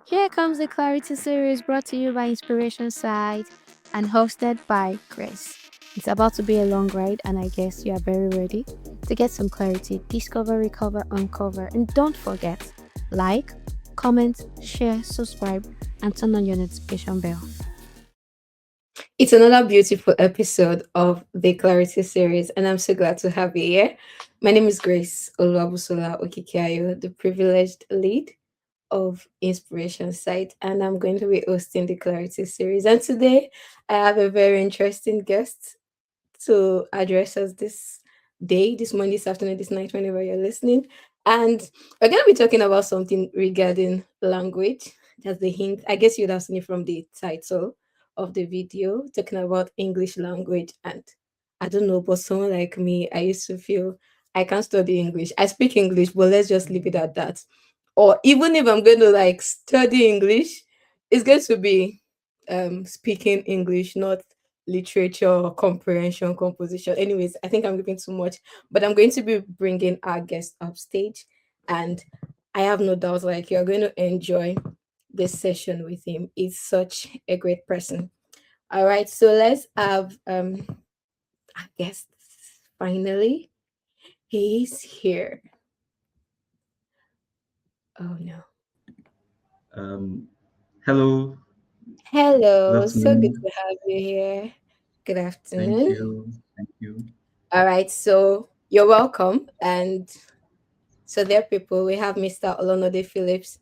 Here comes the Clarity series brought to you by Inspiration Site and hosted by Chris. It's about to be a long ride, and I guess you are very ready to get some clarity, discover, recover, uncover, and don't forget like, comment, share, subscribe, and turn on your notification bell. It's another beautiful episode of the Clarity series, and I'm so glad to have you here. My name is Grace Oluwabusola Okikiayo, the privileged lead of Inspiration Site, and I'm going to be hosting the Clarity series. And today, I have a very interesting guest to address us this day, this morning, this afternoon, this night, whenever you're listening. And we're going to be talking about something regarding language. That's the hint. I guess you'd have seen it from the title of the video, talking about English language. And I don't know, but someone like me, I used to feel I can't study English. I speak English, but let's just leave it at that. Or even if I'm going to like study English, it's going to be speaking English, not literature, comprehension, composition. Anyways, I think I'm giving too much, but I'm going to be bringing our guest upstage, and I have no doubt like you're going to enjoy this session with him. He's such a great person. All right, so let's have our guest. Finally, he's here. Oh no. Um, Hello, good Hello, so good afternoon. to have you here. Good Thank afternoon. you. Thank you. All right, so you're welcome. And so there, people, we have Mr. Olonade Phillips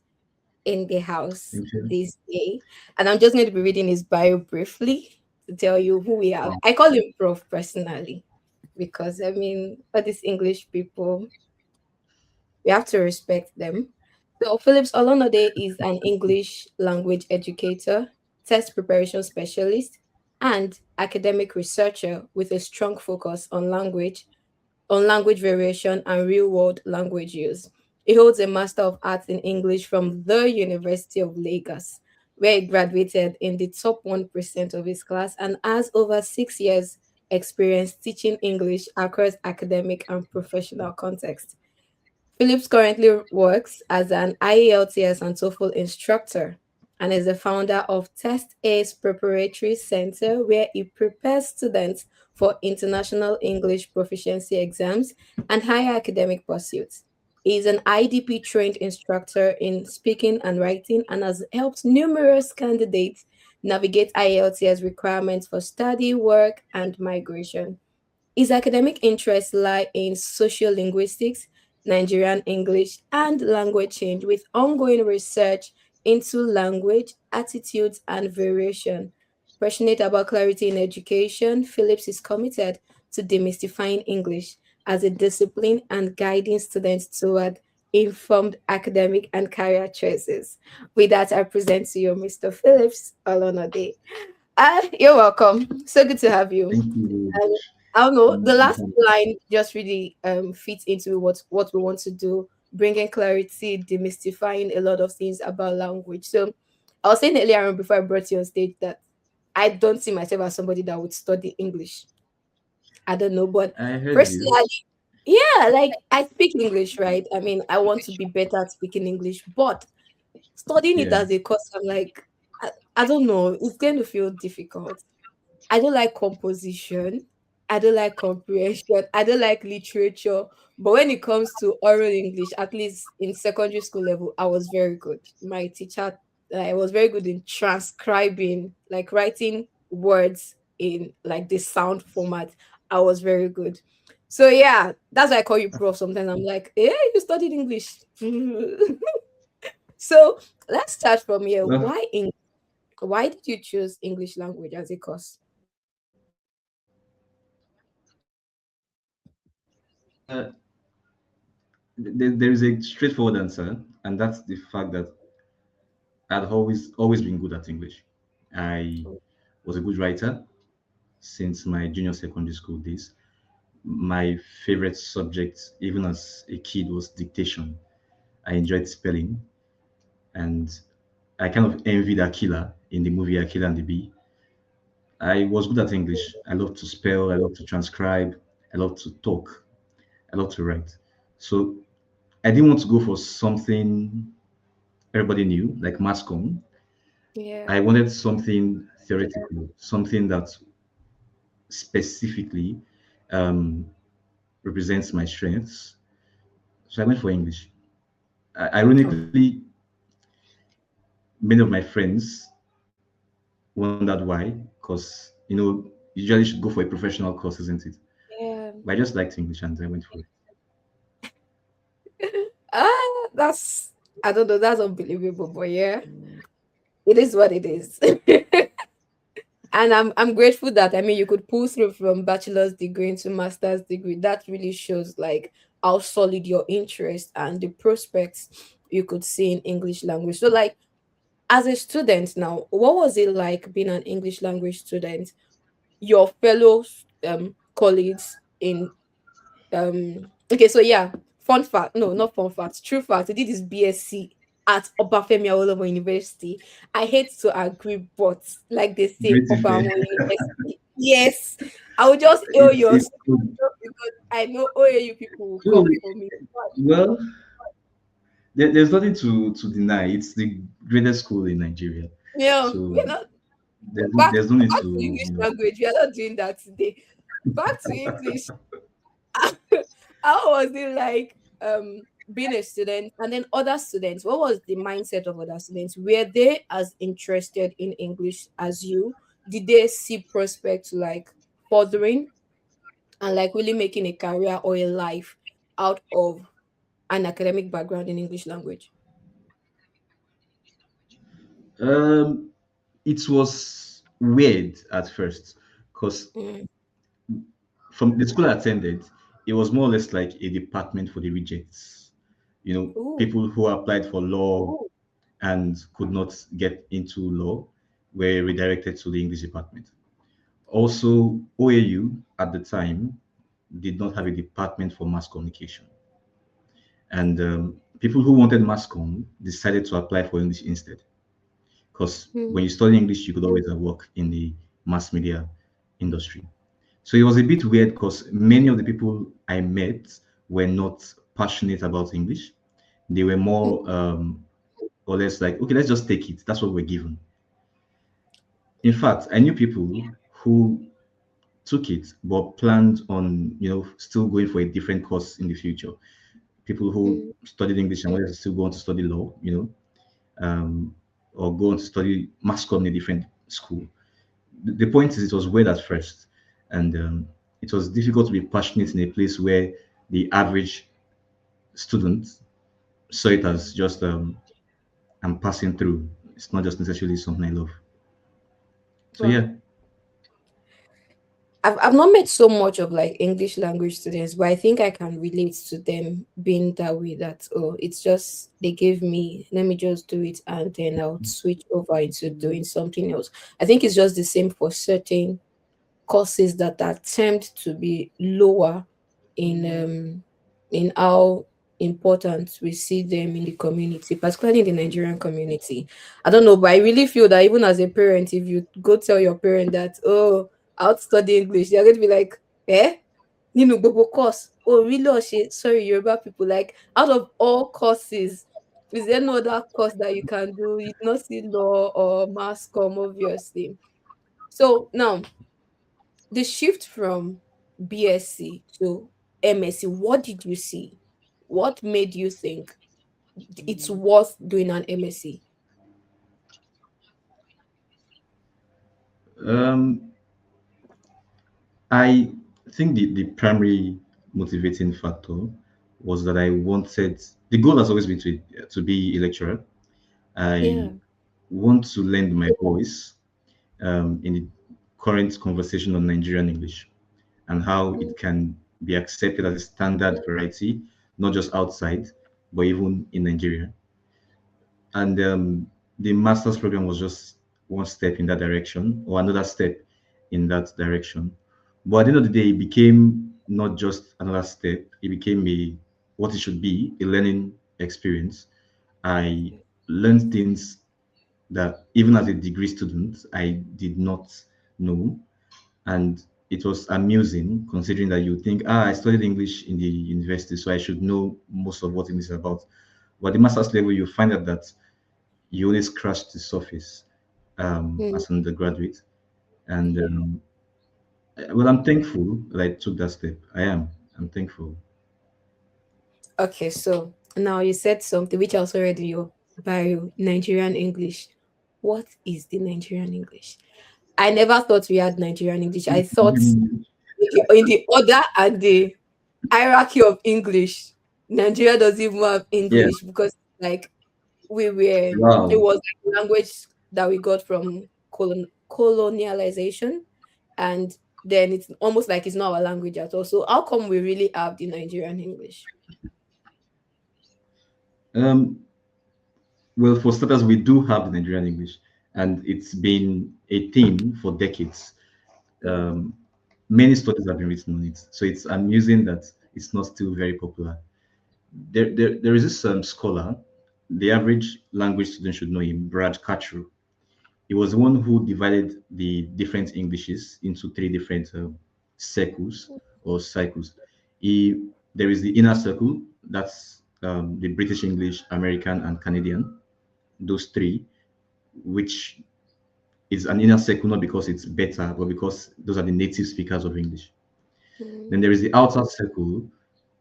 in the house Thank you. this day. And I'm just going to be reading his bio briefly to tell you who we are. Wow. I call him Prof personally because, I mean, all these English people, we have to respect them. So Phillips Olonade is an English language educator, test preparation specialist, and academic researcher with a strong focus on language variation and real world language use. He holds a Master of Arts in English from the University of Lagos, where he graduated in the top 1% of his class and has over 6 years experience teaching English across academic and professional contexts. Phillips currently works as an IELTS and TOEFL instructor and is the founder of Test Ace Preparatory Center, where he prepares students for international English proficiency exams and higher academic pursuits. He is an IDP trained instructor in speaking and writing and has helped numerous candidates navigate IELTS requirements for study, work, and migration. His academic interests lie in sociolinguistics, Nigerian English, and language change, with ongoing research into language, attitudes, and variation. Passionate about clarity in education, Phillips is committed to demystifying English as a discipline and guiding students toward informed academic and career choices. With that, I present to you Mr. Phillips Olonade. You're welcome. So good to have you. Thank you very Um, much. I don't know. The I'm last fine. line just really fits into what we want to do, bringing clarity, demystifying a lot of things about language. So I was saying earlier on before I brought you on stage that I don't see myself as somebody that would study English. I don't know, but I heard you. personally, yeah, like I speak English, right? I mean, I want to be better at speaking English, but studying it Yeah. as a course, I'm like, I don't know. It's going to feel difficult. I don't like composition. I don't like comprehension. I don't like literature. But when it comes to oral English, at least in secondary school level, I was very good. My teacher, I was very good in transcribing, like writing words in like the sound format. I was very good. So yeah, that's why I call you prof. Sometimes I'm like, yeah, you studied English. So let's start from here. Well, Why did you choose English language as a course? uh, there is a straightforward answer, and that's the fact that I'd always been good at English. I was a good writer since my junior secondary school days. My favorite subject, even as a kid, was dictation. I enjoyed spelling, and I kind of envied Akila in the movie Akila and the Bee. I was good at English. I love to spell, I love to transcribe, I love to talk, I love to write. So I didn't want to go for something everybody knew, like mass comm. Yeah. I wanted something theoretical, something that specifically um, represents my strengths. So I went for English. Oh, Ironically, many of my friends wondered why, because usually you should go for a professional course, isn't it? yeah. But I just liked English and I went for it. That's, I don't know, that's unbelievable, but yeah, it is what it is. And I'm grateful that, I mean, you could pull through from bachelor's degree into master's degree. That really shows like how solid your interest and the prospects you could see in English language. So like, as a student now, what was it like being an English language student? Your fellow colleagues in okay, so yeah, fun fact, no, not fun fact, true fact, I did this BSc at Obafemi Awolowo University. I hate to agree, but like they say, Pretty fair. Obama University. Yes, I will just owe your It's story just because I know OAU people will cool. come for me. Well, there's nothing to deny. It's the greatest school in Nigeria. Yeah, we're So not there's no need back to to, English language. We are not doing that today. Back to English. How was it like being a student and then other students? What was the mindset of other students? Were they as interested in English as you? Did they see prospects like furthering and like really making a career or a life out of an academic background in English language? um it was weird at first because Mm. from the school I attended, it was more or less like a department for the rejects. Ooh. People who applied for law and could not get into law were redirected to the English department. Also, OAU at the time did not have a department for mass communication. And people who wanted mass comm decided to apply for English instead. Because Mm. when you study English, you could always work in the mass media industry. So it was a bit weird because many of the people I met were not passionate about English. They were more or less like, okay, let's just take it. That's what we're given. In fact, I knew people who took it but planned on, still going for a different course in the future. People who Mm. studied English and wanted to still go on to study law, um, or go on to study mass comm in a different school. The point is, it was weird at first, and it was difficult to be passionate in a place where the average student saw it as just I'm passing through. It's not just necessarily something I love. So Wow. yeah, I've not met so much of like English language students, but I think I can relate to them being that way that, oh, it's just they gave me, let me just do it and then I'll switch over into doing something else. I think it's just the same for certain courses that are termed to be lower in how important we see them in the community, particularly in the Nigerian community. I don't know, but I really feel that even as a parent, if you go tell your parent that, oh, I'll study English, they're going to be like, eh? Ninu Bobo course. Oh, really? Sorry, Yoruba people. Like, out of all courses, is there no other course that you can do? You not see law or mass comm, obviously. So now the shift from BSc to MSc, what did you see? What made you think it's worth doing an MSc? um, I think the primary motivating factor was that I wanted the goal has always been to be a lecturer. I Yeah. want to lend my voice in the current conversation on Nigerian English and how Mm. it can be accepted as a standard variety, not just outside, but even in Nigeria. And the master's program was just one step in that direction or another step in that direction. But at the end of the day, it became not just another step, it became what it should be, a learning experience. I learned things that even as a degree student, I did not know. And it was amusing considering that you think, I studied English in the university, so I should know most of what English is about. But at the master's level, you find out that you only scratch the surface Mm. as an undergraduate. And well, I'm thankful that I took that step. I am. I'm thankful. Okay, so now you said something which I also read in your bio, Nigerian English. What is the Nigerian English? I never thought we had Nigerian English. I thought in the order and the hierarchy of English, Nigeria doesn't even have Yeah. English because like we were it Wow. was like a language that we got from colonialization, and then it's almost like it's not our language at all. So how come we really have the Nigerian English? Um, well, for starters, we do have the Nigerian English, and it's been a theme for decades. Mm, Um, Many studies have been written on it, so it's amusing that it's not still very popular. There is this scholar, the average language student should know him, Brad Catchrew. He was the one who divided the different Englishes into three different circles or cycles. There is the inner circle, that's the British English, American, and Canadian. Those three, which is an inner circle not because it's better, but because those are the native speakers of English. Then mm, there is the outer circle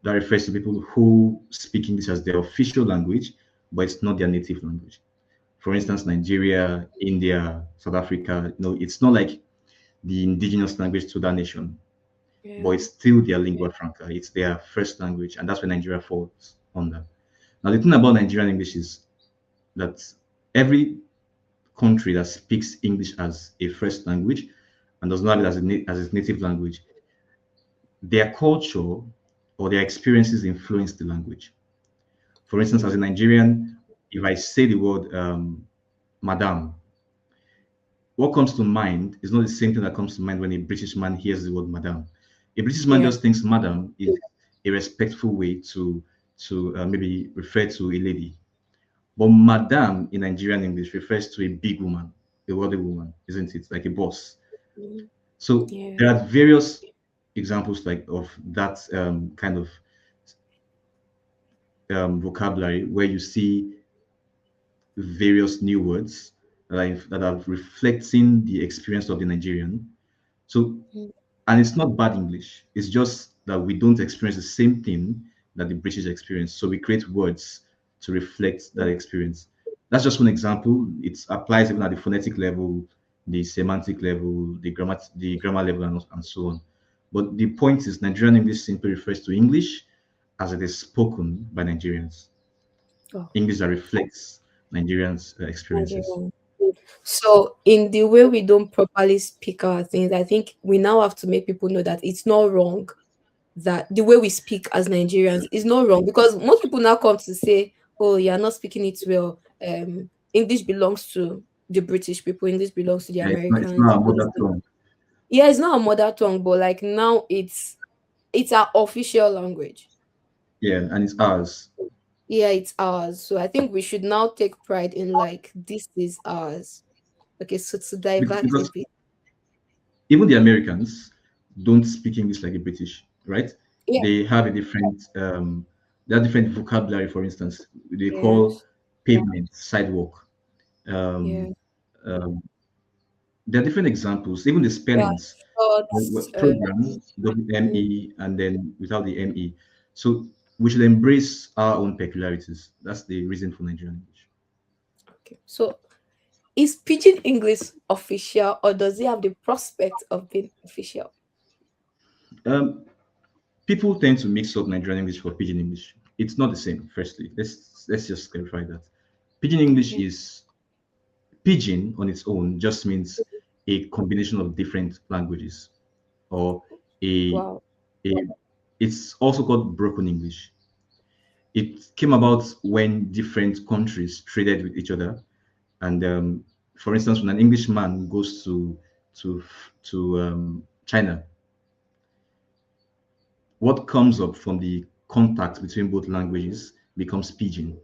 that refers to people who speak English as their official language, but it's not their native language. For instance, mm, Nigeria, India, South Africa, it's not like the indigenous language to that nation, but yeah. it's still their lingua franca. It's their first language, and that's where Nigeria falls under. Now, the thing about Nigerian English is that every country that speaks English as a first language and does not have it as, as its native language, their culture or their experiences influence the language. For instance, as a Mm, Nigerian, if I say the word madam, what comes to mind is not the same thing that comes to mind when a British man hears the word madam. A British man yeah. just thinks madam is a respectful way to maybe refer to a lady. But madam in Nigerian English refers to a big woman, a wealthy woman, isn't it? Like a boss. Mm, So yeah. there are various examples like of that kind of vocabulary where you see various new words that are reflecting the experience of the Nigerian. So, Mm, and it's not bad English. It's just that we don't experience the same thing that the British experience. So we create words to reflect that experience. That's just one example. It applies even at the phonetic level, the semantic level, the grammar level, and so on. But the point is, Nigerian English simply refers to English as it is spoken by Nigerians. oh, English that reflects Nigerians' experiences. Nigerian. So in the way we don't properly speak our things, I think we now have to make people know that it's not wrong, that the way we speak as Nigerians is not wrong, because most people now come to say, "Oh, you're not speaking it well." English belongs to the British people. English belongs to the Yeah, it's Americans. not a mother tongue. Yeah, it's not a mother tongue, but like now it's our official language. Yeah, and it's ours. Yeah, it's ours. So I think we should now take pride in like this is ours. Okay, so to divert a Because bit. even the Americans don't speak English like the British, right? Yeah. They have a they have different vocabulary. For instance, they call Yes. pavement sidewalk. Yeah. Um, um, there are different examples. Even the Yeah. spellings, Short. program, Mm, WME, and then without the ME. So we should embrace our own peculiarities. That's the reason for Nigerian English. okay. So is Pidgin English official, or does it have the prospect of being official? Um, People tend to mix up Nigerian English for Pidgin English. It's not the same. Firstly, let's just clarify that. Pidgin English Okay. is Pidgin on its own just means a combination of different languages, or a Wow. a. It's also called broken English. It came about when different countries traded with each other, and for instance, when an Englishman goes to to China, what comes up from the contact between both languages becomes Pidgin.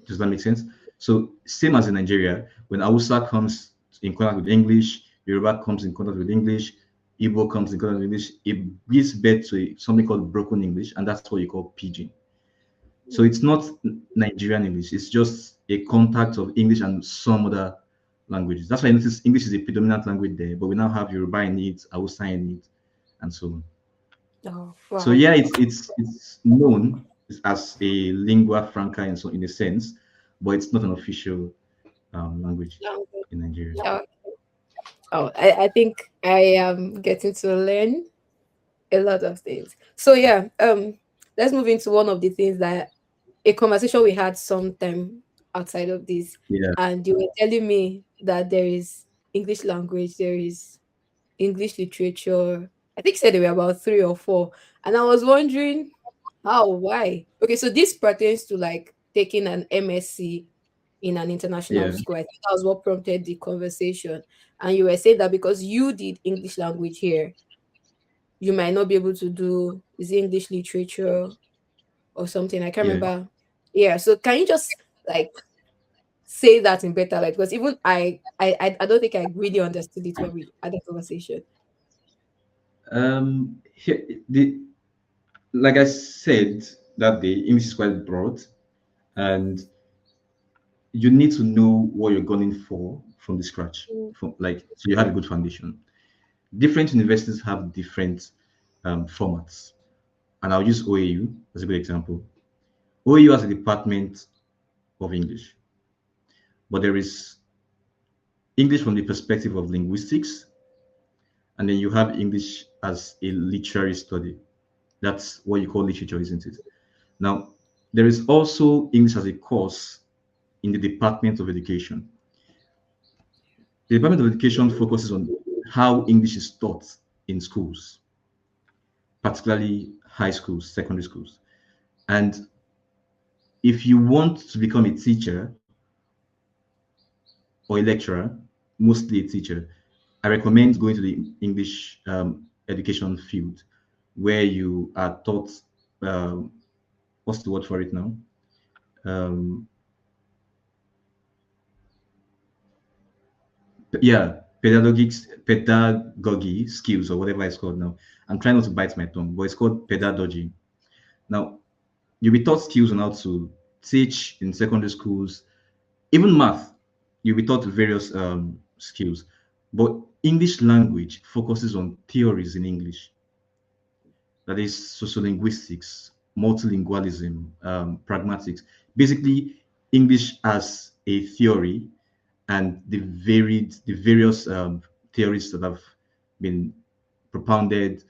Does that make sense? So same as in Nigeria, when Hausa comes in contact with English, Yoruba comes in contact with English, Igbo comes in contact with English, it gives birth to something called broken English, and that's what you call Pidgin. So it's Mm, not Nigerian English. It's just a contact of English and some other languages. That's why I notice English is a predominant language there, but we now have Yoruba in it, Hausa in it, and so on. Oh, So wow. yeah, it's known as a lingua franca in a sense, but it's not an official language Language. in Nigeria. Oh, I think I am getting to learn a lot of things. So yeah, let's move into one of the things that a conversation we had sometime outside of this, Yeah, and you were telling me that there is English language, there is English literature. I think you said there were about three or four, and I was wondering how, why. Okay, so this pertains to like taking an MSc in an international yeah, school. I think that was what prompted the conversation. And you were saying that because you did English language here, you might not be able to do is it English literature or something. I can't yeah. remember. Yeah. So can you just like say that in better light? Because even I don't think I really understood it when we had the conversation. The like I said that the English is quite broad, and you need to know what you're gunning for from the scratch. Mm, From like, so you have a good foundation. Different universities have different formats, and I'll use OAU as a good example. OAU has a department of English, but there is English from the perspective of linguistics, and then you have English as a literary study. That's what you call literature, isn't it? Now, there is also English as a course in the Department of Education. The Department of Education focuses on how English is taught in schools, particularly high schools, secondary schools. And if you want to become a teacher or a lecturer, mostly a teacher, I recommend going to the English education field where you are taught, um, what's the word for it now? Um, yeah, pedagogy skills or whatever it's called now. I'm trying not to bite my tongue, but it's called pedagogy. Now, you'll be taught skills on how to teach in secondary schools, even math. You'll be taught various skills, but English language focuses on theories in English. That is sociolinguistics, multilingualism, pragmatics. Basically, English as a theory and the various theories that have been propounded,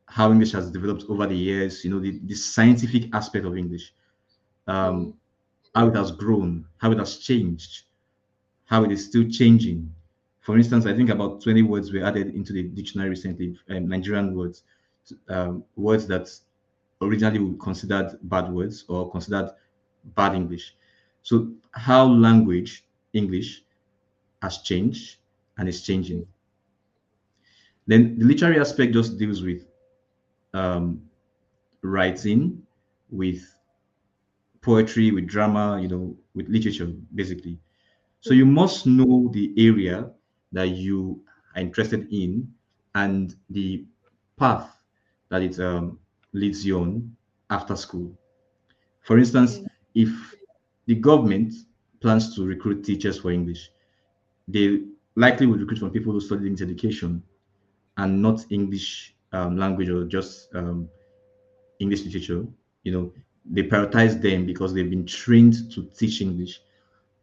how English has developed over the years. You know, the scientific aspect of English, mm, um, how it has grown, how it has changed, how it is still changing. For instance, I think about 20 words were added into the dictionary recently, Nigerian words, words that originally were considered bad words or considered bad English. So, how language, English, has changed and is changing. Then the literary aspect just deals with um, writing, with poetry, with drama, with literature, basically. So you mm, must know the area that you are interested in and the path that it leads you on after school. For instance, mm, if the government plans to recruit teachers for English, they likely will recruit from people who study English education and not English language or just English literature. You know, they prioritize them because they've been trained to teach English,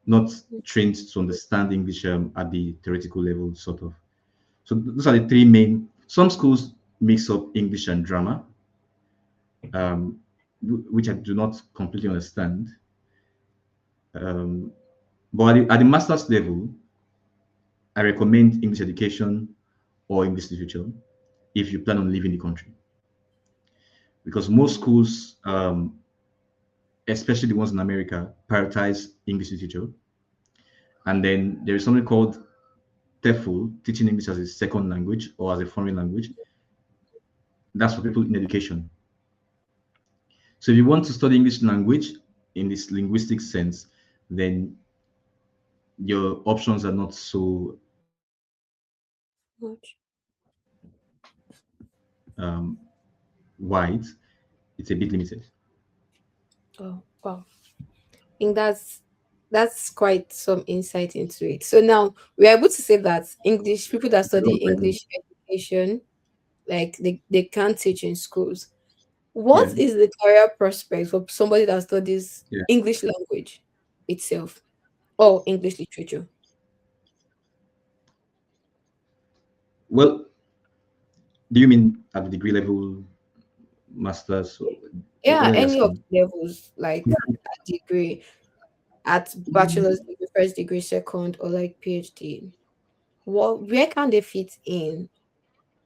not trained to understand English at the theoretical level, sort of. So those are the three main. Some schools mix up English and drama, um, which I do not completely understand. Um, but at the master's level, I recommend English education or English literature if you plan on leaving the country, because most mm, schools, especially the ones in America, prioritize English literature. And then there is something called TOEFL, teaching English as a second language or as a foreign language. That's for people in education. So if you want to study English language in this linguistic sense, then your options are not so much. um, wide. It's a bit limited. Oh, wow. I think that's That's quite some insight into it. So now we're able to say that English people that study No problem. English education, like they can't teach in schools. Yeah, What is the career prospect for somebody that studies yeah. English language itself or English literature? Well, do you mean at the degree level, masters? What Yeah, are you any of asking? the levels, like at degree, at bachelor's degree, first degree, second, or like PhD. What where can they fit in,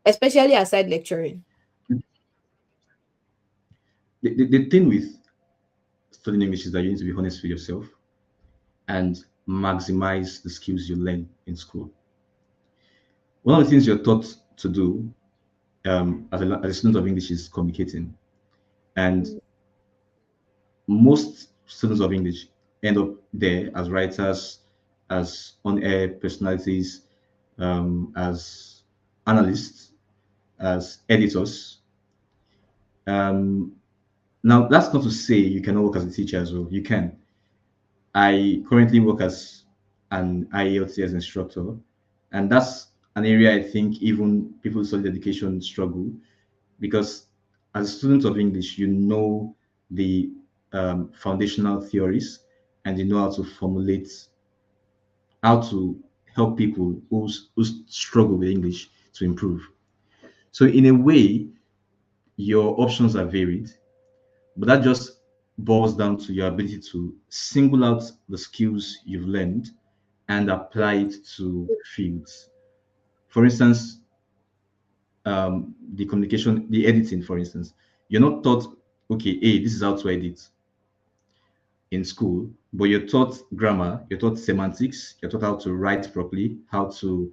especially aside lecturing? The thing with studying English is that you need to be honest with yourself and maximize the skills you learn in school. One of the things you're taught to do as a student of English is communicating. And most students of English end up there as writers, as on-air personalities, as analysts, as editors. Um, Now, that's not to say you cannot work as a teacher as well. You can. I currently work as an IELTS instructor, and that's an area I think even people who study education struggle because as a student of English, you know the foundational theories and you know how to formulate, how to help people who struggle with English to improve. So, in a way, your options are varied, but that just boils down to your ability to single out the skills you've learned and apply it to fields. For instance, the communication, the editing, for instance, you're not taught, okay, hey, this is how to edit in school, but you're taught grammar, you're taught semantics, you're taught how to write properly, how to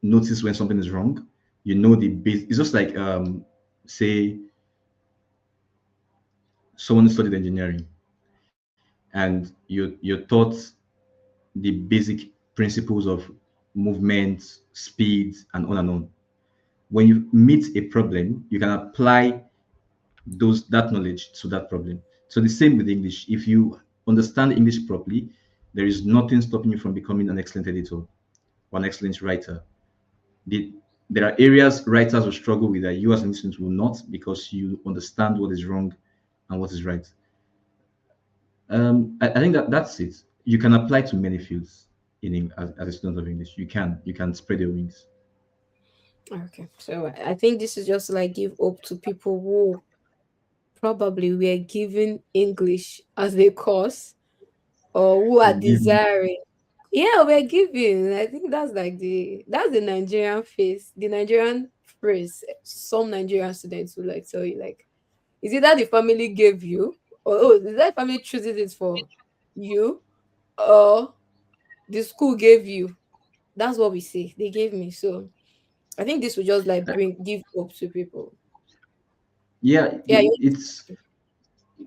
notice when something is wrong. You know the base. It's just like say someone studied engineering and you're taught the basic principles of movement, speed, and on and on. When you meet a problem, you can apply those that knowledge to that problem. So the same with English. If you understand English properly, there is nothing stopping you from becoming an excellent editor or an excellent writer. The, there are areas writers will struggle with that you as an student will not because you understand what is wrong and what is right. I think that that's it. You can apply to many fields as a student of English. You can spread your wings. Okay, so I think this is just to like give hope to people who probably were given English as a course or who are Give me. desiring. Yeah, we're giving. I think that's the Nigerian face, the Nigerian phrase. Some Nigerian students will like tell you like, is it that the family gave you, or oh, is that family chooses it for you, or the school gave you? That's what we say. They gave me. So I think this will just like give hope to people. Yeah, Yeah, it's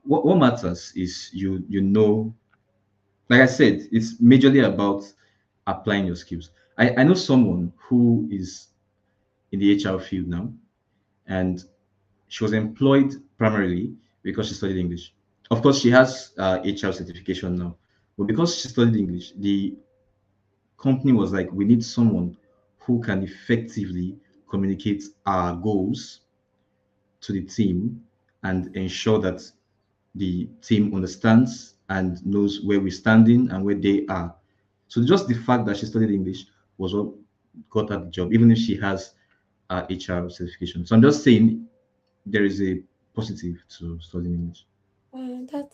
what matters is you know. Like I said, it's majorly about applying your skills. I know someone who is in the HR field now, and she was employed primarily because she studied English. Of course, she has HR certification now, but because she studied English, the company was like, we need someone who can effectively communicate our goals to the team and ensure that the team understands and knows where we're standing and where they are. So just the fact that she studied English was what got her the job, even if she has HR certification. So I'm just saying there is a positive to studying English.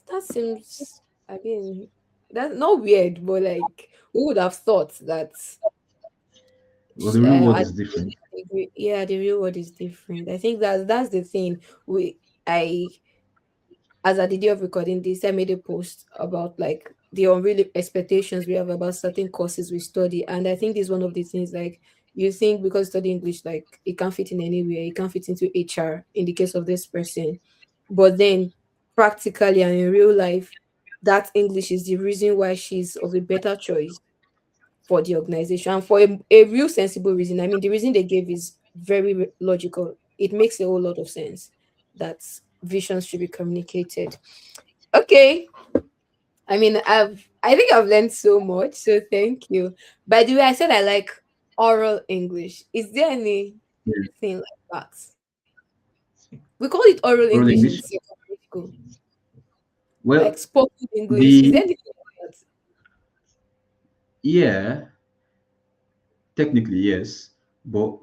that seems. I mean, that's not weird, but like, who would have thought that? Well, the real world At is different. yeah, the real world is different. I think that's the thing. I as at the day of recording this, I made a post about like the unreal expectations we have about certain courses we study, and I think this is one of the things like you think because study English like it can't fit in anywhere, it can't fit into HR in the case of this person, but then practically and in real life, that English is the reason why she's of a better choice for the organization and for a real sensible reason. I mean, the reason they gave is very logical. It makes a whole lot of sense that visions should be communicated. Okay. I mean, I think I've learned so much, so thank you. By the way, I said I like oral English. Is there anything Yeah. like that? We call it oral Oral English in English. secondary school, like Well, spoken English. Is there the anything like that? yeah, technically yes, but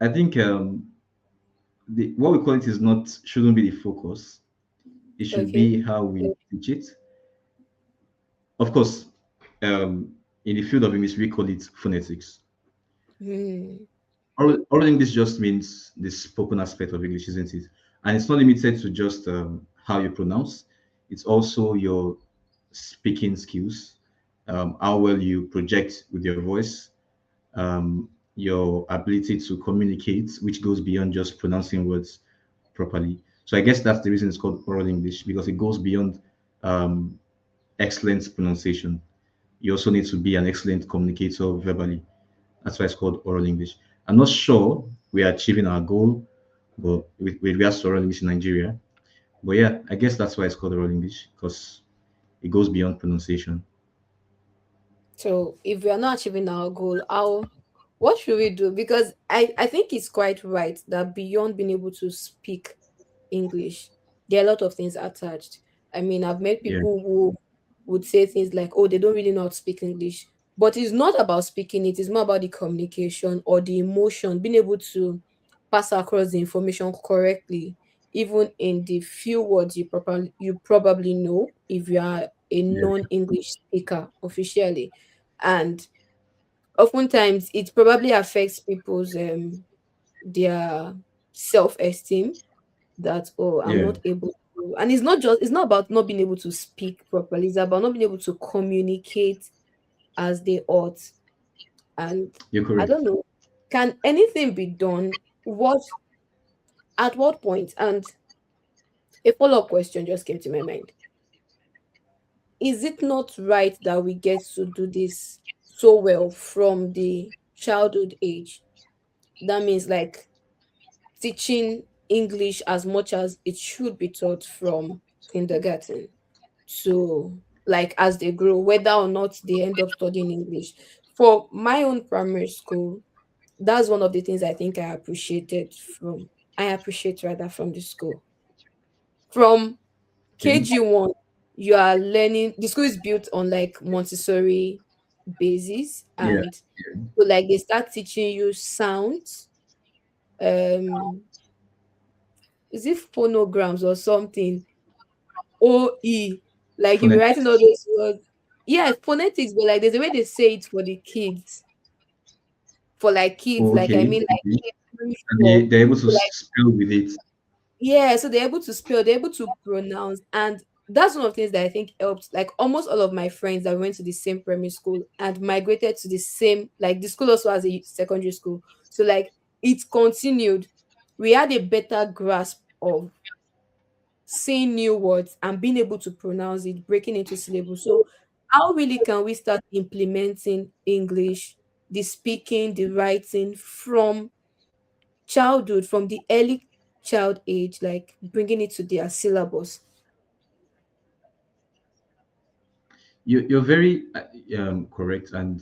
I think the what we call it is not shouldn't be the focus. It should Okay. be how we teach it. Of course, in the field of English, we call it phonetics. Hmm. Oral English just means the spoken aspect of English, isn't it? And it's not limited to just how you pronounce. It's also your speaking skills, how well you project with your voice, your ability to communicate, which goes beyond just pronouncing words properly. So I guess that's the reason it's called oral English because it goes beyond um, excellent pronunciation. You also need to be an excellent communicator verbally. That's why it's called oral English. I'm not sure we are achieving our goal, but with regards to oral English in Nigeria. But yeah, I guess that's why it's called oral English because it goes beyond pronunciation. So if we are not achieving our goal, how what should we do? Because I think it's quite right that beyond being able to speak English, there are a lot of things attached. I mean, I've met Yeah, people who would say things like, oh, they don't really know how to speak English. But it's not about speaking it, it's more about the communication or the emotion, being able to pass across the information correctly, even in the few words you probably know if you are a yeah, non-English speaker officially. And oftentimes it probably affects people's their self-esteem that, oh, I'm yeah. not able to. And it's not about not being able to speak properly, it's about not being able to communicate as they ought. And You're I correct. don't know, can anything be done? What at what point? And a follow-up question just came to my mind. Is it not right that we get to do this so well from the childhood age? That means like teaching English as much as it should be taught from kindergarten to like as they grow, whether or not they end up studying English. For my own primary school, that's one of the things I think I appreciate rather from the school. From Okay. KG1, you are learning. The school is built on like Montessori basis, Yeah, and so like they start teaching you sounds. Um, is it phonograms or something? OE. Like you'll be writing all phonetics. those words. Yeah, phonetics, but like there's a way they say it for the kids. For like kids, like I Okay, mean like okay. primary And four. they're able to So like spell with it. yeah, so they're able to spell, they're able to pronounce, and that's one of the things that I think helped. Like almost all of my friends that went to the same primary school and migrated to the same, like the school also has a secondary school. So like it continued. We had a better grasp of saying new words and being able to pronounce it, breaking into syllables. So, how really can we start implementing English, the speaking, the writing from childhood, from the early child age, like bringing it to their syllabus? You're very correct, and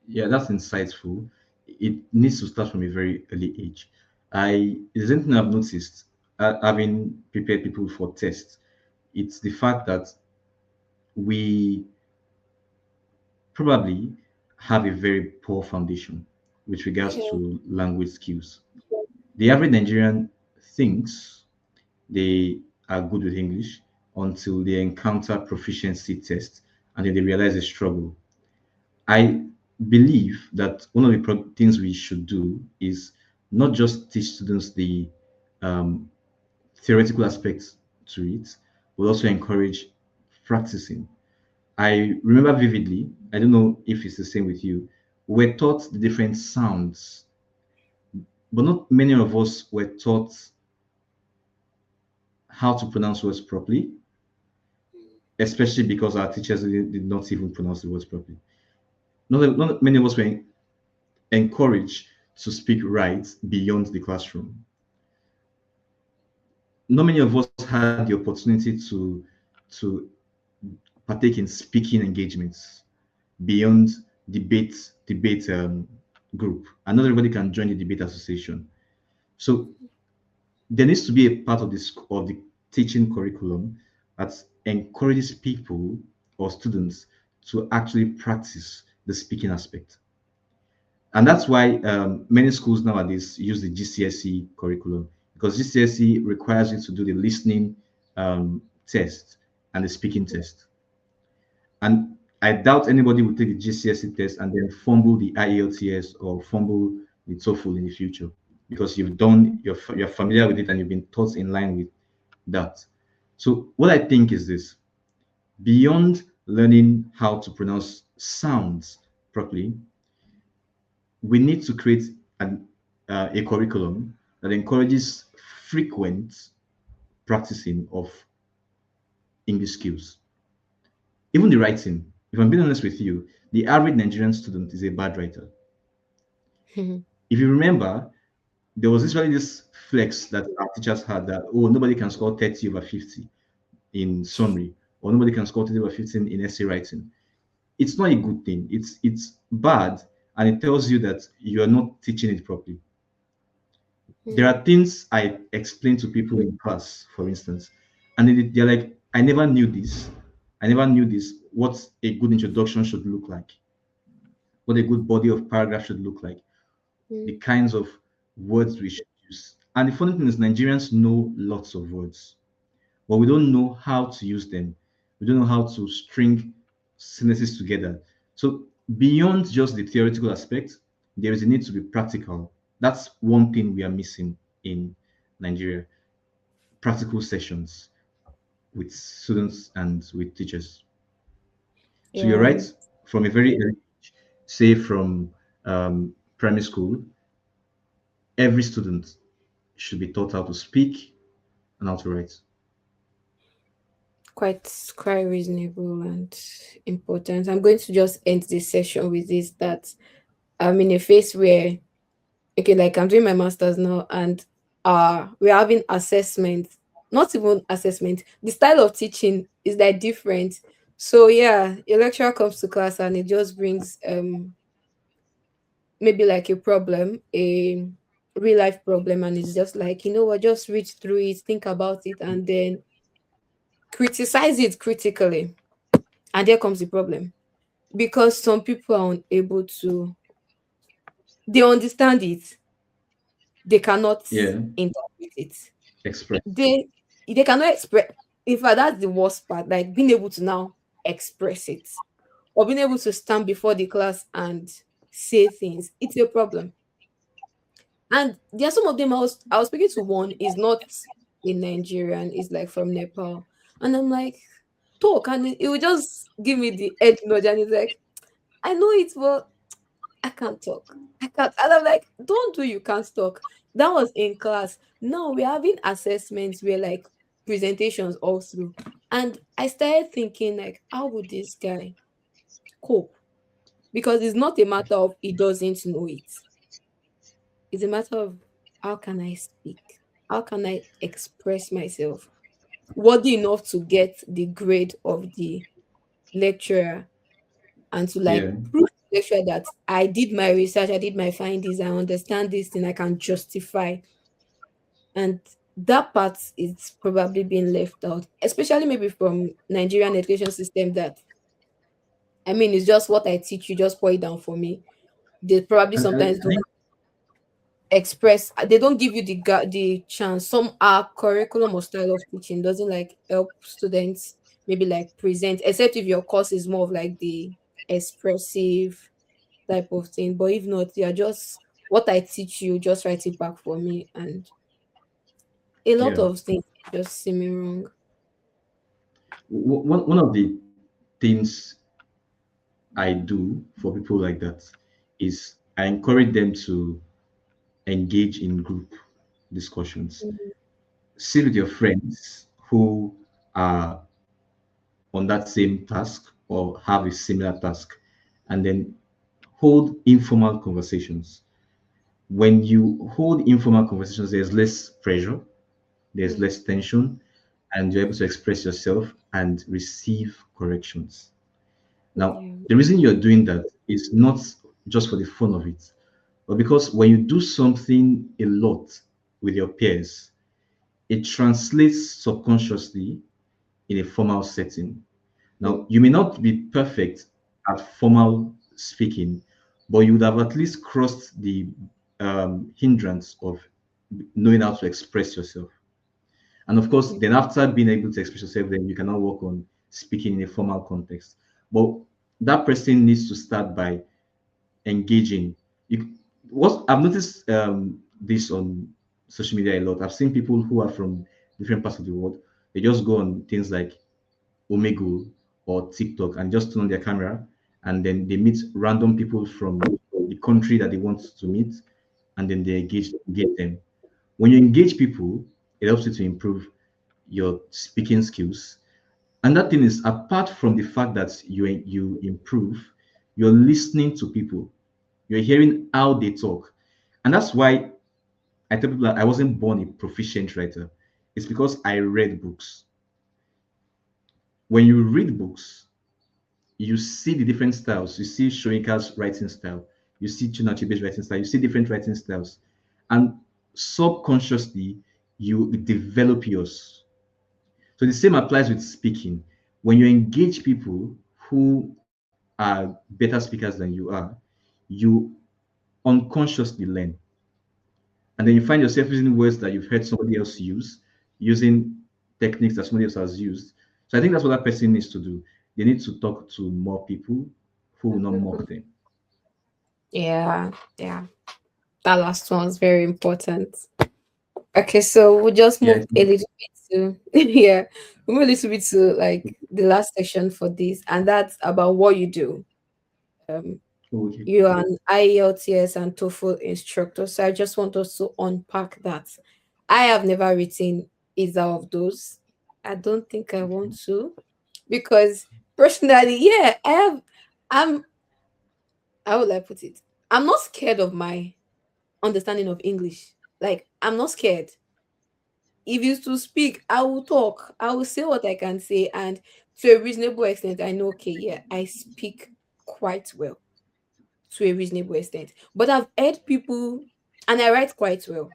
yeah, that's insightful. It needs to start from a very early age. Is something I've noticed, having prepared people for tests. It's the fact that we probably have a very poor foundation with regards Yeah. to language skills. The average Nigerian thinks they are good with English until they encounter proficiency tests and then they realize they struggle. I believe that one of the things we should do is not just teach students the um, theoretical aspects to it, but also encourage practicing. I remember vividly, I don't know if it's the same with you, we're taught the different sounds, but not many of us were taught how to pronounce words properly, especially because our teachers did not even pronounce the words properly. Not many of us were encouraged to speak right beyond the classroom. Not many of us had the opportunity to partake in speaking engagements beyond debate group, and not everybody can join the debate association. So there needs to be a part of this of the teaching curriculum that encourages people or students to actually practice the speaking aspect. And that's why many schools nowadays use the GCSE curriculum, because GCSE requires you to do the listening test and the speaking test. And I doubt anybody will take the GCSE test and then fumble the IELTS or fumble the TOEFL in the future, because you're familiar with it and you've been taught in line with that. So what I think is this: beyond learning how to pronounce sounds properly, we need to create a curriculum that encourages frequent practicing of English skills. Even the writing. If I'm being honest with you, the average Nigerian student is a bad writer. If you remember, there was usually this flex that our teachers had that, oh, nobody can score 30 over 50 in summary, or nobody can score 30 over 15 in essay writing. It's not a good thing. It's bad, and it tells you that you are not teaching it properly. There are things I explain to people in class, for instance, and they're like, I never knew this. I never knew this. What a good introduction should look like, what a good body of paragraph should look like, the kinds of words we should use. And the funny thing is, Nigerians know lots of words, but we don't know how to use them. We don't know how to string sentences together. So beyond just the theoretical aspect, there is a need to be practical. That's one thing we are missing in Nigeria: practical sessions with students and with teachers. So you're Yeah, right. From a very early age, say from primary school, every student should be taught how to speak and how to write. quite reasonable and important. I'm going to just end this session with this, that I'm in a phase where, okay, like I'm doing my master's now, and we're having assessment, not even assessment. The style of teaching is like different. So yeah, a lecturer comes to class and it just brings maybe like a problem, a real life problem, and it's just like, you know what, just read through it, think about it, and then criticize it critically. And there comes the problem, because some people are unable to, they understand it, they cannot Yeah, interpret it, express. they they cannot express. In fact, that's the worst part, like being able to now express it, or being able to stand before the class and say things, it's a problem. And there are some of them, I was speaking to one, is not a Nigerian, is like from Nepal. And I'm like, talk, and it will just give me the head nod, and it's like, I know it, but I can't talk. I can't. And I'm like, don't do, you can't talk. That was in class. Now we're having assessments, we're like presentations all through. And I started thinking, like, how would this guy cope? Because it's not a matter of he doesn't know it. It's a matter of, how can I speak? How can I express myself worthy enough to get the grade of the lecturer, and to like Yeah, prove to the lecturer that I did my research, I did my findings, I understand this thing, I can justify. And that part is probably being left out, especially maybe from Nigerian education system, that, I mean, it's just what I teach you, just pour it down for me. They probably and sometimes I don't think express, they don't give you the chance. Some our curriculum or style of teaching doesn't like help students maybe like present, except if your course is more of like the expressive type of thing. But if not, you're just, what I teach you, just write it back for me. And a lot yeah, of things just seem wrong. one of the things I do for people like that is I encourage them to engage in group discussions. Mhm. Sit with your friends who are on that same task or have a similar task, and then hold informal conversations. When you hold informal conversations, there's less pressure, there's Mm. less tension, and you're able to express yourself and receive corrections. Now, Yeah. the reason you're doing that is not just for the fun of it, but because when you do something a lot with your peers, it translates subconsciously in a formal setting. Now, Mm. you may not be perfect at formal speaking, but you would have at least crossed the hindrance of knowing how to express yourself. And of course, then after being able to express yourself, then you can now work on speaking in a formal context. But that person needs to start by engaging. You, what I've noticed this on social media a lot. I've seen people who are from different parts of the world. They just go on things like Omegle or TikTok and just turn on their camera, and then they meet random people from the country that they want to meet, and then they engage them. When you engage people, it helps you to improve your speaking skills. And that thing is, apart from the fact that you improve, you're listening to people, you're hearing how they talk. And that's why I tell people that I wasn't born a proficient writer. It's because I read books. When you read books, you see the different styles. You see Shoika's writing style, you see Chinachibe's writing style, you see different writing styles. And subconsciously, you develop yours. So the same applies with speaking. When you engage people who are better speakers than you are, you unconsciously learn. And then you find yourself using words that you've heard somebody else use, using techniques that somebody else has used. So I think that's what that person needs to do. They need to talk to more people who will not mock them. Yeah, yeah. That last one is very important. Okay, so we'll just Yeah. move a little bit to yeah, we move a little bit to like the last section for this, and that's about what you do. Um, Okay. you're an IELTS and TOEFL instructor, so I just want us to unpack that. I have never written either of those. I don't think I want to because personally, yeah, I have. I'm. How would I put it? I'm not scared of my understanding of English. Like I'm not scared. If you to speak, I will talk. I will say what I can say, and to a reasonable extent, I know. Okay, yeah, I speak quite well to a reasonable extent. But I've heard people, and I write quite well,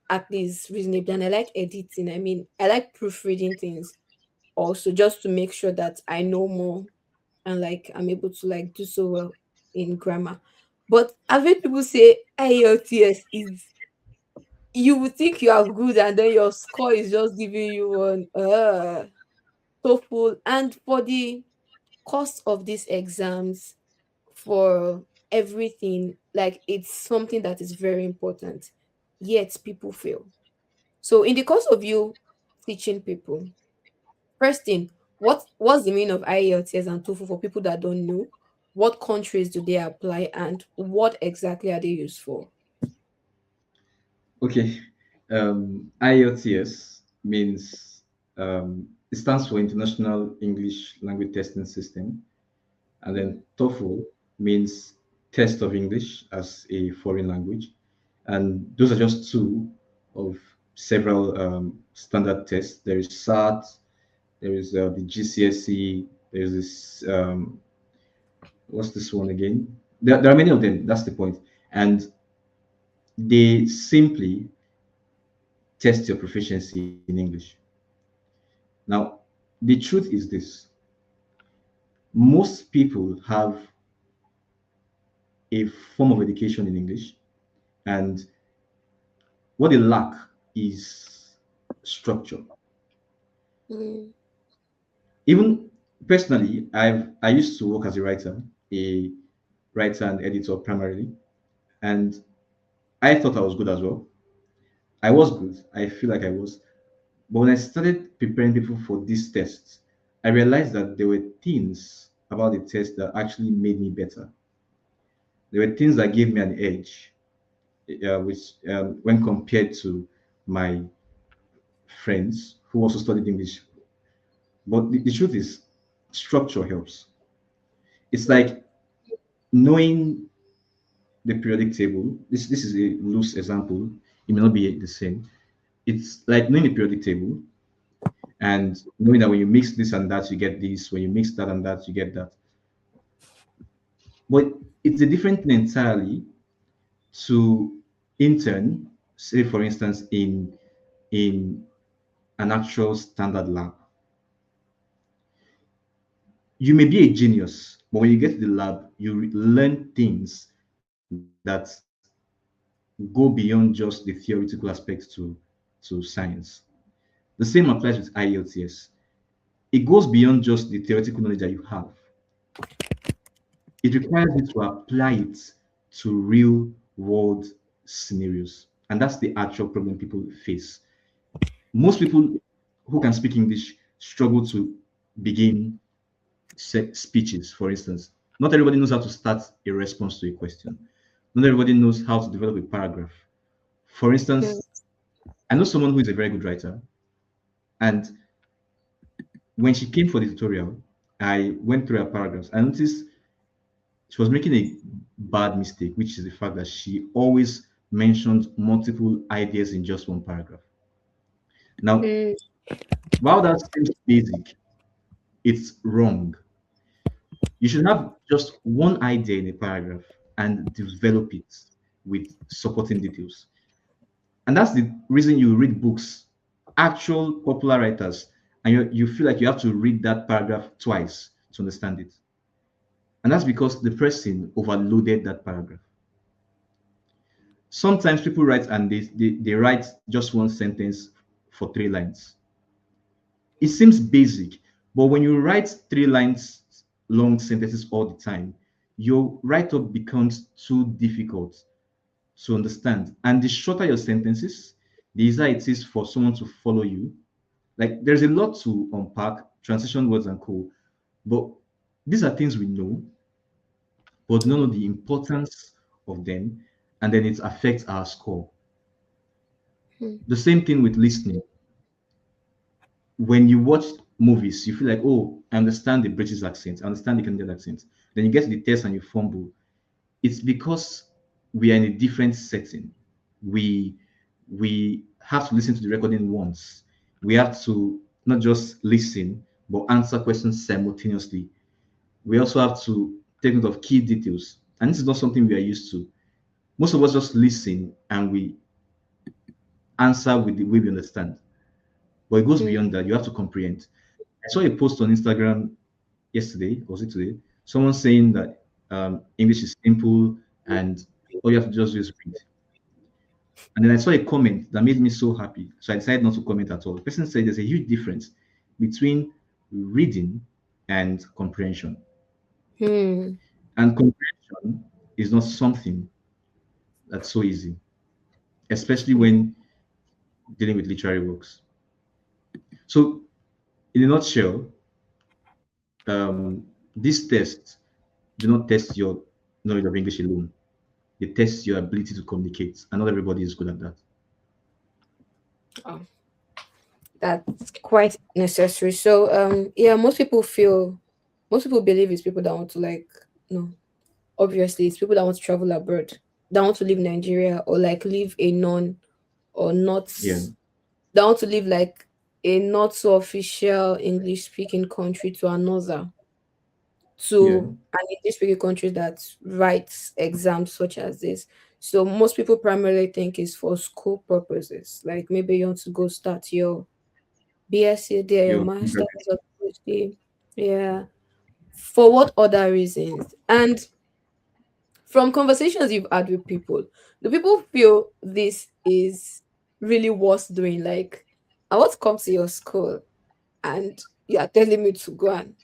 at least reasonably, and I like editing. I mean, I like proofreading things also, just to make sure that I know more and like I'm able to like do so well in grammar. But I've heard people say IELTS is you would think you are good and then your score is just giving you one TOEFL. And for the cost of these exams, for everything, like it's something that is very important. Yet people fail. So in the course of you teaching people, first thing, what's the meaning of IELTS and TOEFL for people that don't know? What countries do they apply and what exactly are they used for? Okay. IELTS means it stands for International English Language Testing System, and then Mm, TOEFL means Test of English as a Foreign Language, and those are just two of several standard tests. There is SAT, there is the GCSE, there's this what's this one again? There are many of them. That's the point, and they simply test your proficiency in English. Now, the truth is this: most people have a form of education in English, and what they lack is structure. mm, Even personally, I used to work as a writer and editor primarily, and I thought I was good as well. I was good. I feel like I was. But when I started preparing people for these tests, I realized that there were things about the test that actually made me better. There were things that gave me an edge, which when compared to my friends who also studied English. But the truth is, structure helps. It's like knowing the periodic table. This is a loose example. It may not be the same. It's like knowing the periodic table, and knowing that when you mix this and that, you get this. When you mix that and that, you get that. But it's a different thing entirely to intern, say for instance, in an actual standard lab. You may be a genius, but when you get to the lab, you learn things that go beyond just the theoretical aspect to science. The same applies with IELTS. It goes beyond just the theoretical knowledge that you have. It requires you to apply it to real world scenarios. And that's the actual problem people face. Most people who can speak English struggle to begin speeches, for instance. Not everybody knows how to start a response to a question. Not everybody knows how to develop a paragraph. For Mm, instance, I know someone who is a very good writer, and when she came for the tutorial, I went through her paragraphs. I noticed she was making a bad mistake, which is the fact that she always mentioned multiple ideas in just one paragraph. Now, mm, while that seems basic, it's wrong. You should have just one idea in a paragraph and develop it with supporting details. And that's the reason you read books, actual popular writers, and you feel like you have to read that paragraph twice to understand it. And that's because the person overloaded that paragraph. Sometimes people write and they write just one sentence for 3 lines. It seems basic, but when you write 3 lines long sentences all the time, your write up becomes too difficult to understand. And the shorter your sentences, the easier it is for someone to follow you. Like there's a lot to unpack, transition words and co. But these are things we know, but we don't know the importance of them, and then it affects our score. mm, The same thing with listening. When you watch movies, you feel like, oh, I understand the British accent, I understand the Canadian accent. Then you get to the test and you fumble. It's because we are in a different setting. We we have to listen to the recording once. We have to not just listen, but answer questions simultaneously. We also have to take note of key details. And this is not something we are used to. Most of us just listen and we answer with the way we understand. But it goes mm, beyond that. You have to comprehend. I saw a post on Instagram yesterday, or was it today? Someone saying that English is simple and all you have to just do is read. And then I saw a comment that made me so happy. So I decided not to comment at all. The person said there's a huge difference between reading and comprehension. mm. And comprehension is not something that's so easy, especially when dealing with literary works. So, in a nutshell, these tests do not test your knowledge of English alone. They test your ability to communicate, and not everybody is good at that. Oh, that's quite necessary. So, yeah, most people believe it's people that want to like, no, obviously it's people that want to travel abroad, that want to leave Nigeria or like leave a non or not, Yeah, that want to leave like a not so official English speaking country to another, yeah, to an English speaking country that writes exams such as this. So most people primarily think it's for school purposes. Like maybe you want to go start your BSc there, your your master's or PhD. Yeah. For what other reasons? And from conversations you've had with people, do people feel this is really worth doing? Like, I want to come to your school and you are telling me to go and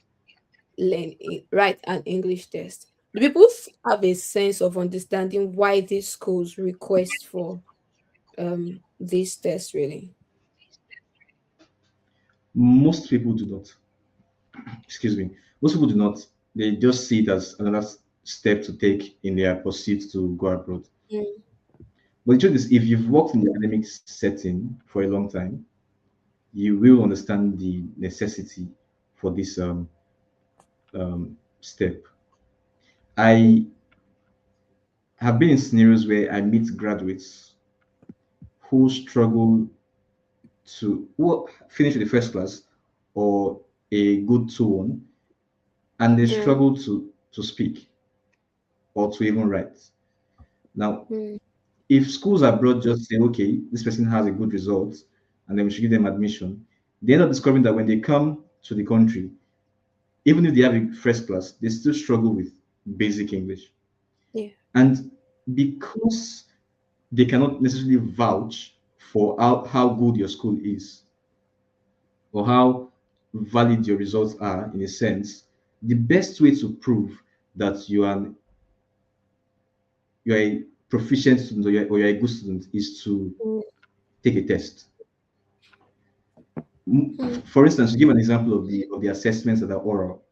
write an English test. Do people have a sense of understanding why these schools request for this test really? most people do not. Excuse me. Most people do not. They just see it as another step to take in their pursuit to go abroad. Mm, But the truth is, if you've worked in the academic setting for a long time, you will understand the necessity for this step. mm, I have been in scenarios where I meet graduates who struggle to who finish with the first class or a good 2-1, and they Yeah. struggle to speak or to even write. Now, Mm. if schools abroad just say, okay, this person has a good result, and then we should give them admission, they end up discovering that when they come to the country, even if they have a first class, they still struggle with basic English. Yeah. And because they cannot necessarily vouch for how good your school is or how valid your results are, in a sense, the best way to prove that you are a proficient student, or you're a good student, is to Mm. take a test. Mm. For instance, to give an example of the assessments that are oral,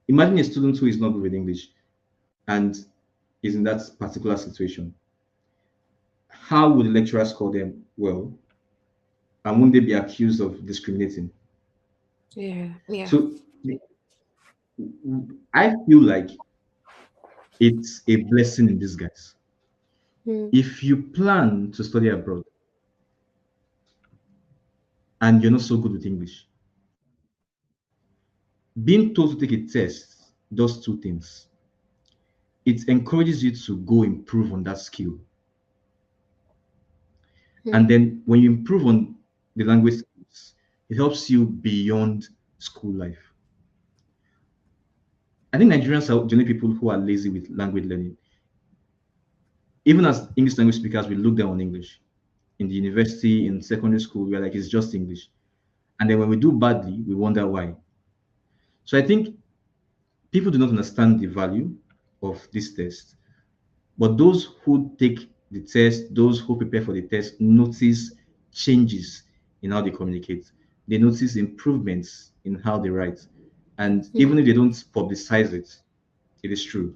imagine a student who is not good with English and is in that particular situation. How would the lecturer score them well, and won't they be accused of discriminating? Yeah. Yeah. So I feel like it's a blessing in disguise. Mm. If you plan to study abroad and you're not so good with English, being told to take a test does two things. It encourages you to go improve on that skill. And Mm. then when you improve on the language skills, it helps you beyond school life. I think Nigerians are generally people who are lazy with language learning. Even as English language speakers, we look down on English. In the university, in secondary school, we're like, it's just English. And then when we do badly, we wonder why. So I think people do not understand the value of this test. But those who take the test, those who prepare for the test, notice changes in how they communicate. They notice improvements in how they write. And Mm. even if they don't publicize it, it is true.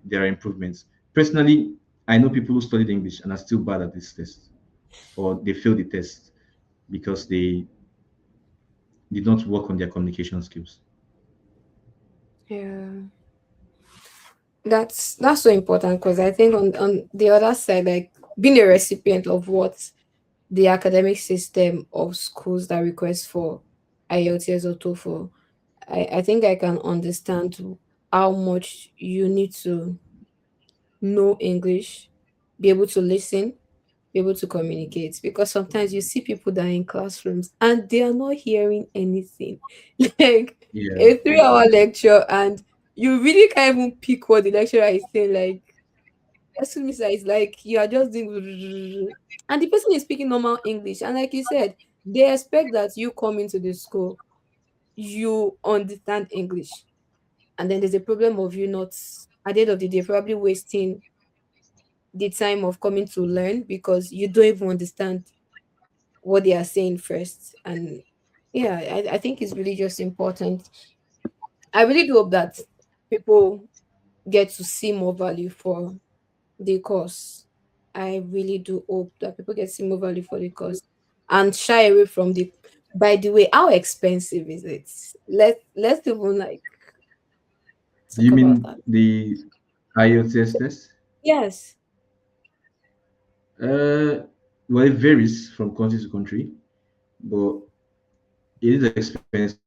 There are improvements. Personally, I know people who studied English and are still bad at this test, or they failed the test because they did not work on their communication skills. Yeah. That's so important because I think on the other side, like being a recipient of what the academic system of schools that request for IELTS or TOEFL, I think I can understand how much you need to know English, be able to listen, be able to communicate. Because sometimes you see people that are in classrooms and they are not hearing anything. Like Yeah. a 3 hour lecture and you really can't even pick what the lecturer is saying. Like, excuse me, sir, it's like you are just doing and the person is speaking normal English. And like you said, they expect that you come into the school, you understand English. And then there's a problem of you not at the end of the day probably wasting the time of coming to learn because you don't even understand what they are saying first. And yeah, I think it's really just important. I really do hope that people get to see more value for the course. I really do hope that people get to see more value for the course and shy away from the. By the way, how expensive is it? Let's even like Do talk you about mean that. the IELTS test? Yes. Uh, well, it varies from country to country, but it is expensive,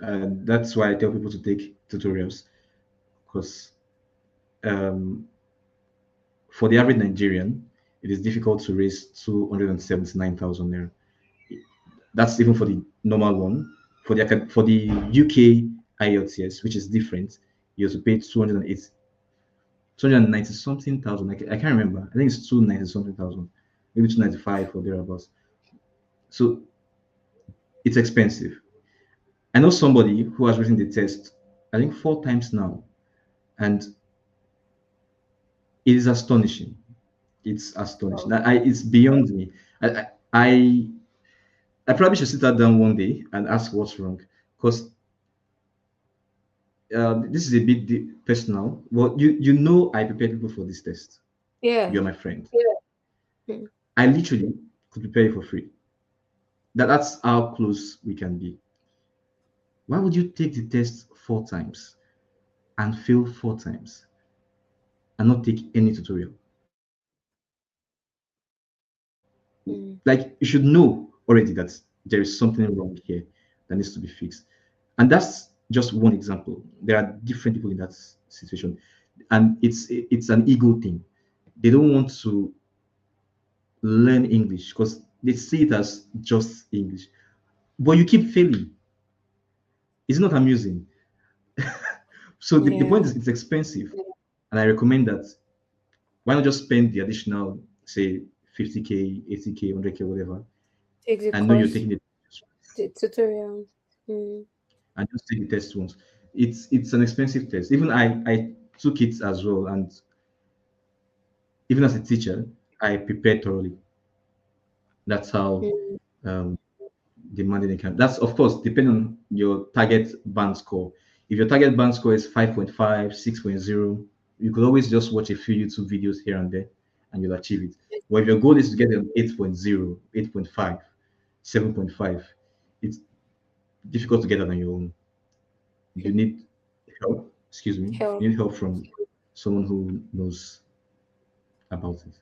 and that's why I tell people to take tutorials, because um, for the average Nigerian, it is difficult to raise 279,000 naira. That's even for the normal one. For the UK IELTS, which is different, you have to pay 290 something thousand. I can't remember. I think it's 290 something thousand, maybe 295 or thereabouts. So it's expensive. I know somebody who has written the test, I think 4 times now, and it is astonishing. It's astonishing. It's beyond me. I, I, I I probably should sit her down one day and ask what's wrong, because this is a bit personal. Well, you know, I prepare people for this test. Yeah. You're my friend. Mm. I literally could prepare you for free. That's how close we can be. Why would you take the test 4 times and fail 4 times and not take any tutorial? Mm. Like you should know already that there is something wrong here that needs to be fixed. And that's just one example. There are different people in that situation, and it's an ego thing. They don't want to learn English because they see it as just English. But you keep failing. It's not amusing. So the Yeah. point is it's expensive. And I recommend that why not just spend the additional, say, 50K, 80K, 100K, whatever, Take the and know you're course, taking it the tutorial. Mm. and just take the test once. It's an expensive test. Even I took it as well, and even as a teacher, I prepared thoroughly. That's how Mm. um, demanding it can. That's of course depending on your target band score. If your target band score is 5.5, 6.0, you could always just watch a few YouTube videos here and there, and you'll achieve it. But if your goal is to get an 8.0, 8.5, 7.5, it's difficult to get that on your own. You need help. Excuse me. Help. You need help from someone who knows about it.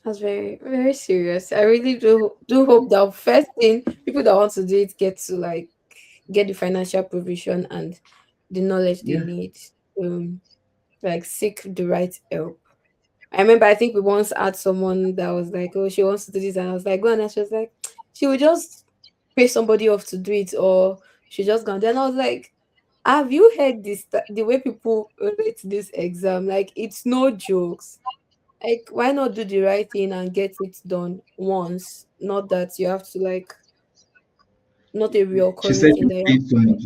That's very, very serious. I really do hope that first thing people that want to do it get to like get the financial provision and the knowledge they Yeah. need. Like seek the right help. I remember I think we once had someone that was like, oh, she wants to do this, and I was like, go on, and she was like, she would just pay somebody off to do it, or she just gone. Then I was like, have you heard this? The way people rate this exam, like it's no jokes. Like, why not do the right thing and get it done once? Not that you have to like not a She reoccurring said thing you that you have. paid so much.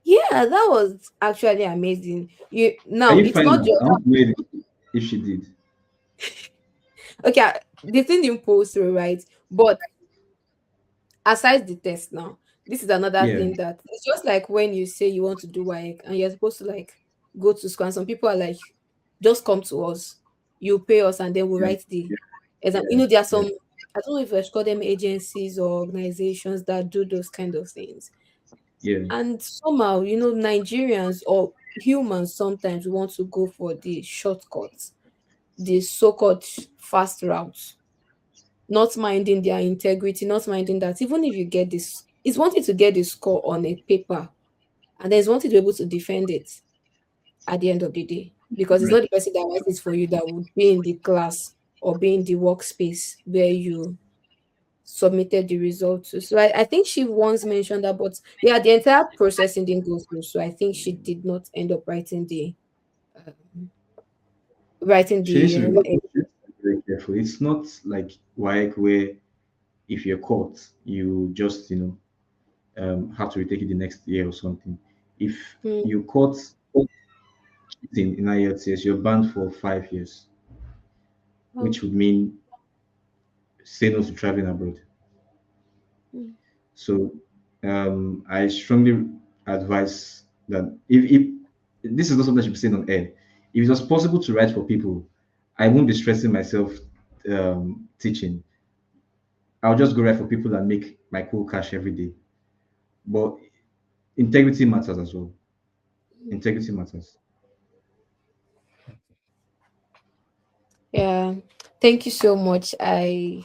Yeah, that was actually amazing. You Can now you it's find not out? just I want to know if she did. okay. The thing didn't post through, right? But aside the test now, this is another Yeah. thing that it's just like when you say you want to do work and you're supposed to like go to school, and some people are like, just come to us, you pay us, and then we'll Yeah. write the exam. Yeah. There are Yeah. some, I don't know if I should call them agencies or organizations that do those kind of things. Yeah. And somehow, Nigerians or humans sometimes want to go for the shortcuts, the so-called fast routes, not minding their integrity, not minding that even if you get this, it's wanting to get the score on a paper, and then it's wanting to be able to defend it at the end of the day. Because it's Right. not the person that writes it for you that would be in the class or be in the workspace where you submitted the results to. So I think she once mentioned that, but yeah, the entire processing didn't go through. So I think she did not end up writing She needs to the be very careful. It's not like where if you're caught, you just have to retake it the next year or something. If mm, you caught cheating in IELTS, you're banned for 5 years, oh, which would mean say no to traveling abroad. mm, So I strongly advise that if this is not something I should be saying on air, if it was possible to write for people, I won't be stressing myself teaching. I'll just go write for people and make my cool cash every day. But integrity matters as well. Integrity matters. yeah. Thank you so much. I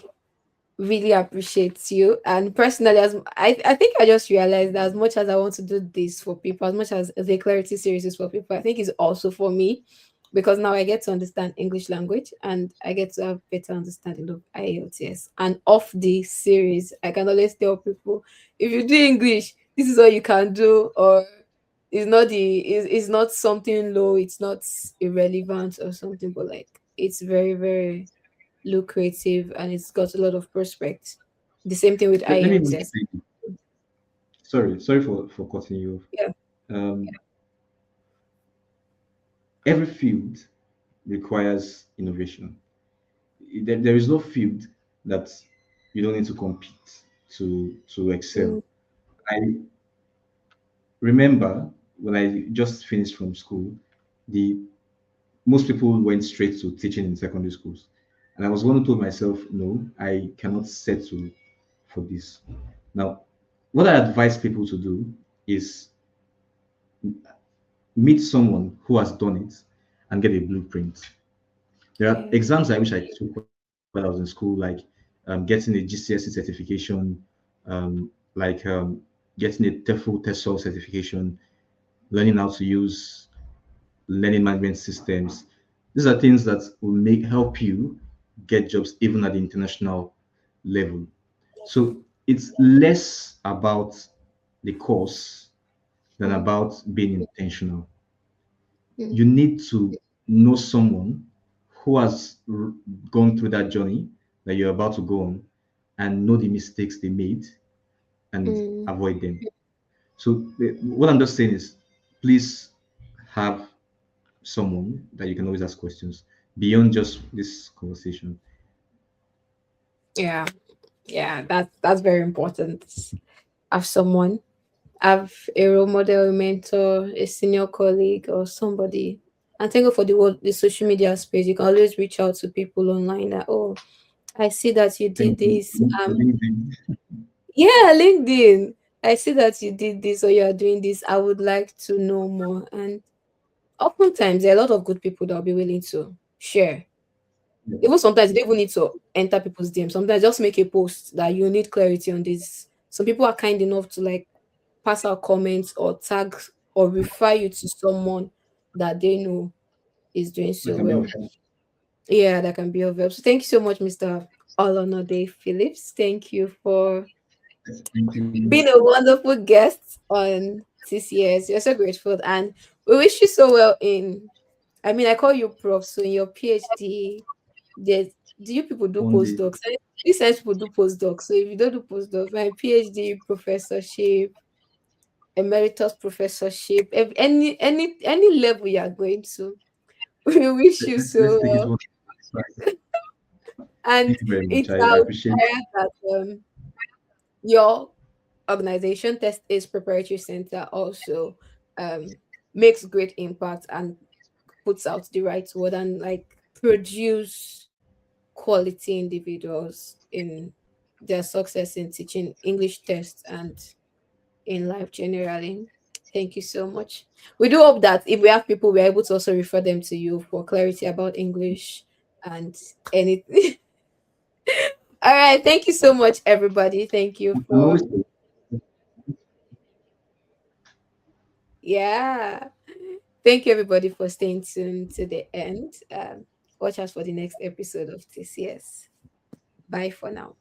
really appreciate you. And personally, I think I just realized that as much as I want to do this for people, as much as the clarity series is for people, I think it's also for me, because now I get to understand English language and I get to have better understanding of IELTS. And off the series, I can always tell people, if you do English, this is what you can do, or it's not something low, it's not irrelevant or something, but like it's very, very lucrative and it's got a lot of prospects. The same thing with Let me even IELTS. say, sorry for cutting you off. Yeah. Um, every field requires innovation. There is no field that you don't need to compete to excel. Mm, I remember when I just finished from school, the most people went straight to teaching in secondary schools. And I was one who told myself, no, I cannot settle for this. Now, what I advise people to do is meet someone who has done it and get a blueprint. There are yeah. exams I wish I took when I was when I was in school, like getting a GCSE certification, like getting a TOEFL certification, learning how to use learning management systems. These are things that will make help you get jobs even at the international level. So it's less about the course than Mm, about being intentional. mm, You need to know someone who has gone through that journey that you're about to go on and know the mistakes they made and mm. avoid them. So what I'm just saying is please have someone that you can always ask questions beyond just this conversation. Yeah, yeah, that's very important. Have someone, have a role model, a mentor, a senior colleague, or somebody. And thank God for the social media space. You can always reach out to people online that, oh, I see that you did Thank you. this. LinkedIn. Yeah, LinkedIn. I see that you did this or you are doing this. I would like to know more. And oftentimes there are a lot of good people that will be willing to share. Even Yes. sometimes you don't even need to enter people's DM. Sometimes just make a post that you need clarity on this. Some people are kind enough to like pass out comments or tag or refer you to someone that they know is doing That so can be well. of help. Yeah, that can be of help. So thank you so much, Mr. Olonade Phillips. Thank you for Yes, thank you. being a wonderful guest on TCS. We're so grateful and we wish you so well in, I mean, I call you prof, so in your PhD, there's, do you people do One day. postdocs? These times people do postdocs. So if you don't do postdocs, my PhD professorship, emeritus professorship, any level you are going to, we wish you Let's so take it well. one day. And Thank you very much. it's I out appreciate it. there that your organization, Test Is Preparatory Center, also um, makes great impact and puts out the right word and like produce quality individuals in their success in teaching English tests and in life generally. Thank you so much. We do hope that if we have people, we're able to also refer them to you for clarity about English and anything. All right. Thank you so much, everybody. Thank you You can for, always yeah. Thank you, everybody, for staying tuned to the end. Watch us for the next episode of TCS. Bye for now.